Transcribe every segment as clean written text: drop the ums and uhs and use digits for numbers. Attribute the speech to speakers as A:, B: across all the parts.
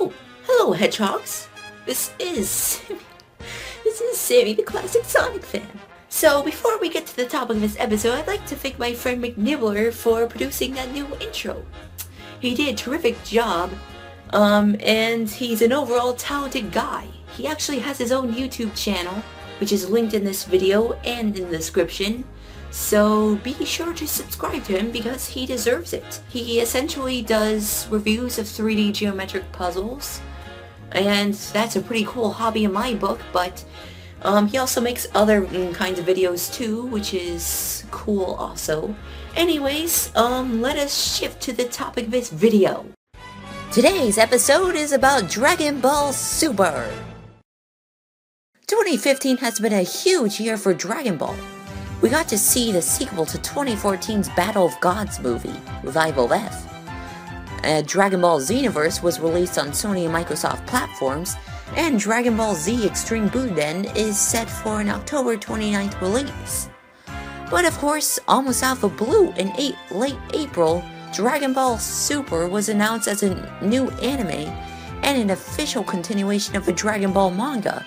A: Oh, hello, hedgehogs. This is Sammy, the classic Sonic fan. So before we get to the topic of this episode, I'd like to thank my friend McNibbler for producing that new intro. He did a terrific job, and he's an overall talented guy. He actually has his own YouTube channel, which is linked in this video and in the description. So be sure to subscribe to him because he deserves it. He essentially does reviews of 3D geometric puzzles, and that's a pretty cool hobby in my book, but he also makes other kinds of videos too, which is cool also. Anyways, let us shift to the topic of this video. Today's episode is about Dragon Ball Super. 2015 has been a huge year for Dragon Ball. We got to see the sequel to 2014's Battle of Gods movie, Revival F. Dragon Ball Xenoverse was released on Sony and Microsoft platforms, and Dragon Ball Z Extreme Butoden is set for an October 29th release. But of course, almost out of the blue, in late April, Dragon Ball Super was announced as a new anime and an official continuation of the Dragon Ball manga,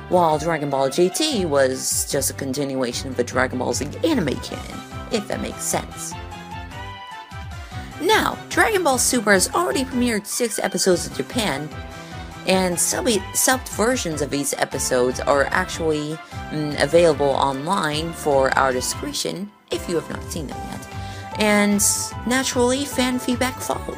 A: while Dragon Ball GT was just a continuation of the Dragon Ball Z anime canon, if that makes sense. Now, Dragon Ball Super has already premiered 6 episodes in Japan, and subbed versions of these episodes are actually available online for our discretion, if you have not seen them yet. And naturally, fan feedback followed.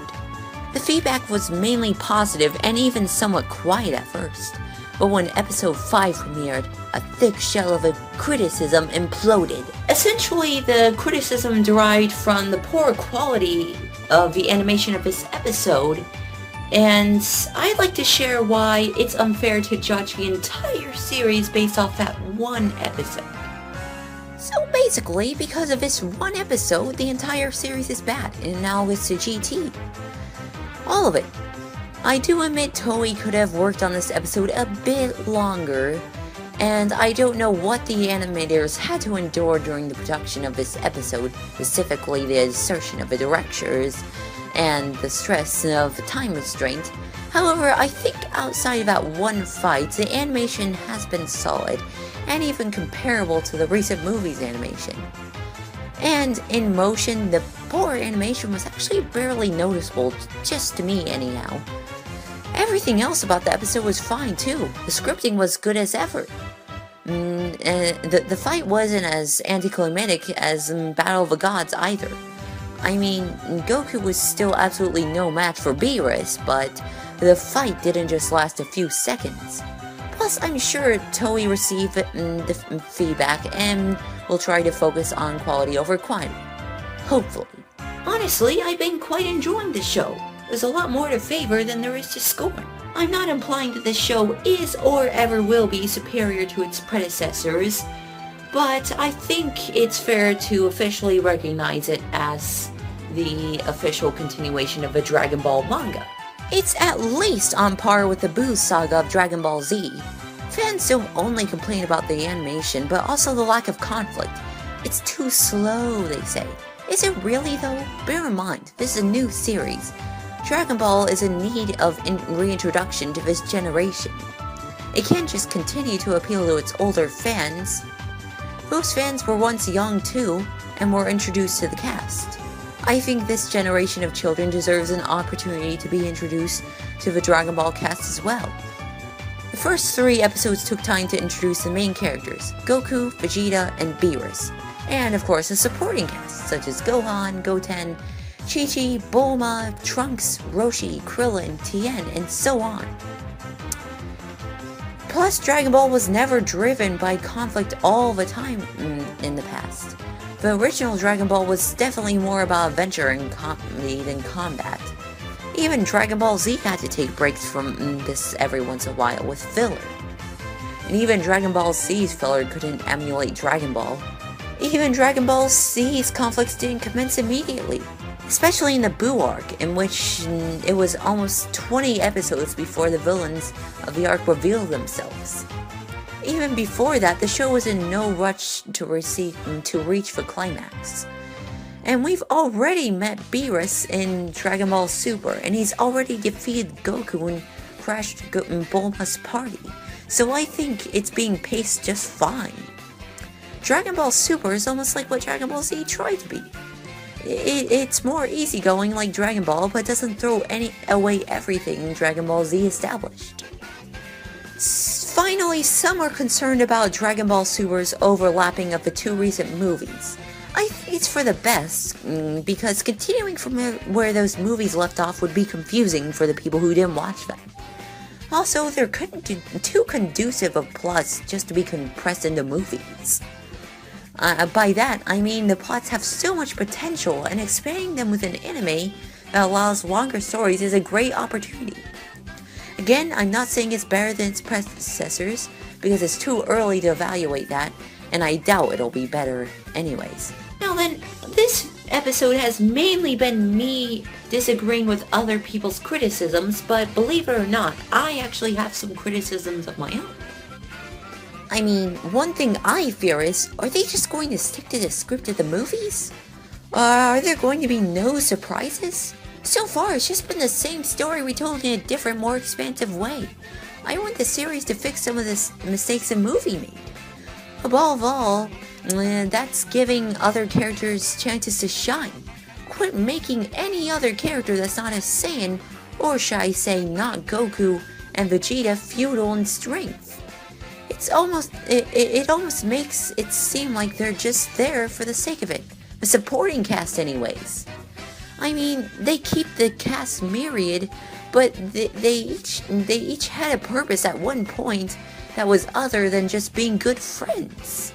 A: The feedback was mainly positive and even somewhat quiet at first. But when episode 5 premiered, a thick shell of a criticism imploded. Essentially, the criticism derived from the poor quality of the animation of this episode, and I'd like to share why it's unfair to judge the entire series based off that one episode. So basically, because of this one episode, the entire series is bad, and now it's to GT. All of it. I do admit Toei could have worked on this episode a bit longer, and I don't know what the animators had to endure during the production of this episode, specifically the insertion of the directors and the stress of time restraint. However, I think outside of that one fight, the animation has been solid, and even comparable to the recent movie's animation. And in motion, the poor animation was actually barely noticeable, just to me anyhow. Everything else about the episode was fine too. The scripting was good as ever. The fight wasn't as anticlimactic as Battle of the Gods either. I mean, Goku was still absolutely no match for Beerus, but the fight didn't just last a few seconds. Plus, I'm sure Toei received the feedback and will try to focus on quality over quantity. Hopefully. Honestly, I've been quite enjoying this show. There's a lot more to favor than there is to scorn. I'm not implying that this show is or ever will be superior to its predecessors, but I think it's fair to officially recognize it as the official continuation of the Dragon Ball manga. It's at least on par with the Buu saga of Dragon Ball Z. Fans don't only complain about the animation, but also the lack of conflict. It's too slow, they say. Is it really though? Bear in mind, this is a new series. Dragon Ball is in need of reintroduction to this generation. It can't just continue to appeal to its older fans. Those fans were once young too, and were introduced to the cast. I think this generation of children deserves an opportunity to be introduced to the Dragon Ball cast as well. The first 3 episodes took time to introduce the main characters, Goku, Vegeta, and Beerus. And of course the supporting cast, such as Gohan, Goten, Chi-Chi, Bulma, Trunks, Roshi, Krillin, Tien, and so on. Plus, Dragon Ball was never driven by conflict all the time in the past. The original Dragon Ball was definitely more about adventure and comedy than combat. Even Dragon Ball Z had to take breaks from this every once in a while with filler. And even Dragon Ball Z's filler couldn't emulate Dragon Ball. Even Dragon Ball Z's conflicts didn't commence immediately. Especially in the Buu arc, in which it was almost 20 episodes before the villains of the arc revealed themselves. Even before that, the show was in no rush to reach the climax. And we've already met Beerus in Dragon Ball Super, and he's already defeated Goku in crashed Bulma's party, so I think it's being paced just fine. Dragon Ball Super is almost like what Dragon Ball Z tried to be. It's more easygoing like Dragon Ball, but doesn't throw away everything Dragon Ball Z established. Finally, some are concerned about Dragon Ball Super's overlapping of the two recent movies. I think it's for the best, because continuing from where those movies left off would be confusing for the people who didn't watch them. Also, they're too conducive of plots just to be compressed into movies. By that, I mean the plots have so much potential, and expanding them with an anime that allows longer stories is a great opportunity. Again, I'm not saying it's better than its predecessors, because it's too early to evaluate that, and I doubt it'll be better anyways. Now then, this episode has mainly been me disagreeing with other people's criticisms, but believe it or not, I actually have some criticisms of my own. I mean, one thing I fear is, are they just going to stick to the script of the movies? Are there going to be no surprises? So far, it's just been the same story retold in a different, more expansive way. I want the series to fix some of the mistakes the movie made. Above all, that's giving other characters chances to shine. Quit making any other character that's not a Saiyan, or should I say not Goku and Vegeta, feudal in strength. It almost makes it seem like they're just there for the sake of it. The supporting cast anyways. I mean, they keep the cast myriad, but they each had a purpose at one point that was other than just being good friends.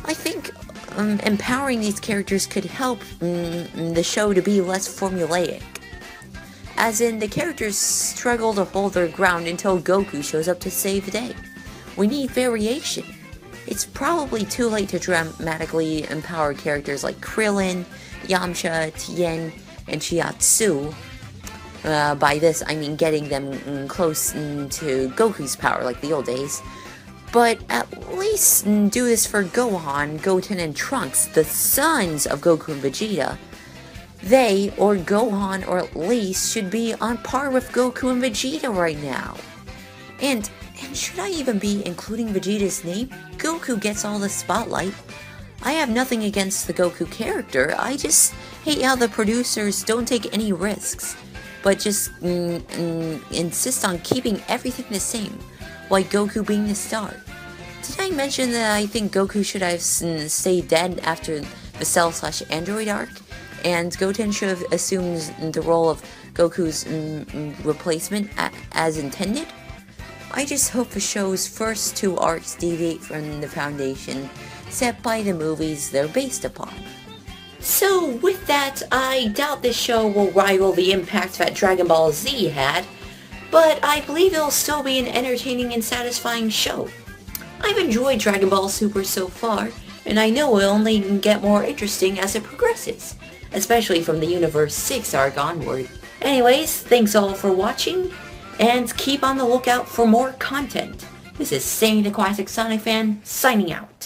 A: I think empowering these characters could help the show to be less formulaic. As in, the characters struggle to hold their ground until Goku shows up to save the day. We need variation. It's probably too late to dramatically empower characters like Krillin, Yamcha, Tien, and Chiatsu. By this, I mean getting them close to Goku's power like the old days. But at least do this for Gohan, Goten, and Trunks, the sons of Goku and Vegeta. They, or Gohan, or at least, should be on par with Goku and Vegeta right now. And should I even be including Vegeta's name? Goku gets all the spotlight. I have nothing against the Goku character, I just hate how the producers don't take any risks, but just insist on keeping everything the same, like Goku being the star. Did I mention that I think Goku should have stayed dead after the Cell/Android arc, and Goten should have assumed the role of Goku's replacement as intended? I just hope the show's first two arcs deviate from the foundation set by the movies they're based upon. So with that, I doubt this show will rival the impact that Dragon Ball Z had, but I believe it'll still be an entertaining and satisfying show. I've enjoyed Dragon Ball Super so far, and I know it'll only get more interesting as it progresses, especially from the Universe 6 arc onward. Anyways, thanks all for watching, and keep on the lookout for more content. This is Sammy the Classic Sonic Fan, signing out.